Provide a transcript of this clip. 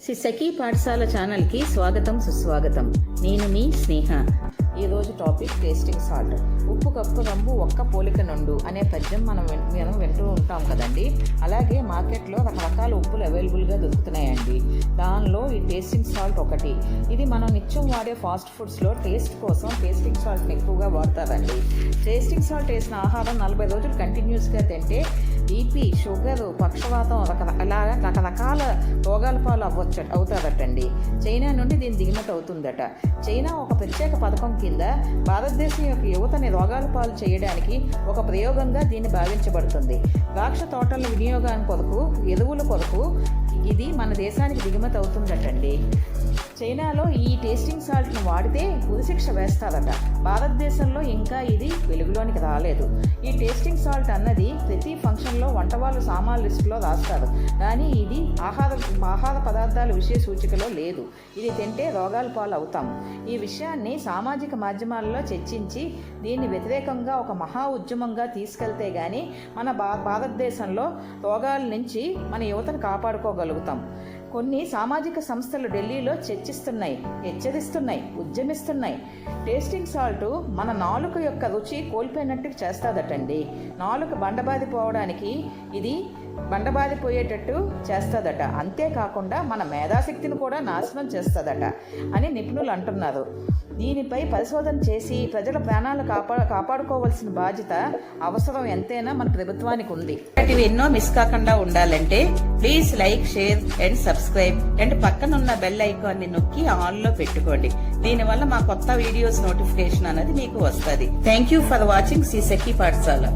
శ్రీ సఖీ పాఠశాల ఛానల్కి స్వాగతం సుస్వాగతం. నేను మీ స్నేహ. ఈరోజు టాపిక్ టేస్టింగ్ సాల్ట్. ఉప్పు కప్పు రంబు ఒక్క పోలిక నుండు అనే పద్యం మనం వింటూ ఉంటాం కదండి. అలాగే మార్కెట్లో రకరకాల ఉప్పులు అవైలబుల్గా దొరుకుతున్నాయండి. దానిలో ఈ టేస్టింగ్ సాల్ట్ ఒకటి. ఇది మనం నిత్యం వాడే ఫాస్ట్ ఫుడ్స్లో టేస్ట్ కోసం టేస్టింగ్ సాల్ట్ని ఎక్కువగా వాడతారండి. టేస్టింగ్ సాల్ట్ వేసిన ఆహారం 40 రోజులు కంటిన్యూస్గా తింటే బీపీ, షుగర్, పక్షవాతం రకరకాల రోగాల పాలు అవుతారటండి. చైనా నుండి దీని దిగుమతి అవుతుందట. చైనా ఒక ప్రత్యేక పథకం కింద భారతదేశం యొక్క యువతని రోగాల పాలు చేయడానికి ఒక ప్రయోగంగా దీన్ని భావించబడుతుంది. ద్రాక్ష తోటల వినియోగానికి కొరకు, ఎరువుల కొరకు ఇది మన దేశానికి దిగుమతి అవుతుందటండి. చైనాలో ఈ టేస్టింగ్ సాల్ట్ను వాడితే ఉరిశిక్ష వేస్తారట. భారతదేశంలో ఇంకా ఇది వెలుగులోనికి రాలేదు. ఈ టేస్టింగ్ సాల్ట్ అన్నది ప్రతి ఫంక్షన్లో వంటవాళ్ళు సామాన్ల లిస్టులో రాస్తారు, కానీ ఇది ఆహార పదార్థాల విషయ సూచికలో లేదు. ఇది తింటే రోగాల పాలు అవుతాం. ఈ విషయాన్ని సామాజిక మాధ్యమాల్లో చర్చించి దీన్ని వ్యతిరేకంగా ఒక మహా ఉద్యమంగా తీసుకెళ్తే గానీ మన భారతదేశంలో రోగాల నుంచి మన యువతను కాపాడుకోగలుగుతాం. కొన్ని సామాజిక సంస్థలు ఢిల్లీలో చర్చిస్తున్నాయి, హెచ్చరిస్తున్నాయి, ఉద్యమిస్తున్నాయి. టేస్టింగ్ సాల్ట్ మన నాలుక యొక్క రుచి కోల్పోయినట్టు చేస్తాదటండి. నాలుక బండబాదిపోవడానికి ఇది బండబాదిపోయేటట్టు చేస్తుందట. అంతేకాకుండా మన మేధాశక్తిని కూడా నాశనం చేస్తుందట అని నిపుణులు అంటున్నారు. దీనిపై పరిశోధన చేసి ప్రజల ప్రాణాలు కాపాడుకోవాల్సిన బాధ్యత, అవసరం ఎంతైనా మన ప్రభుత్వానికి ఉంది. ఇవి ఎన్నో మిస్ కాకుండా ఉండాలంటే please like, share and subscribe and పక్కనున్న బెల్ ఐకాన్ని నొక్కి ఆన్ లో పెట్టుకోండి. దీనివల్ల మా కొత్త వీడియోస్ నోటిఫికేషన్ అనేది మీకు వస్తుంది. Thank you for watching Shri Sakhi పాఠశాల.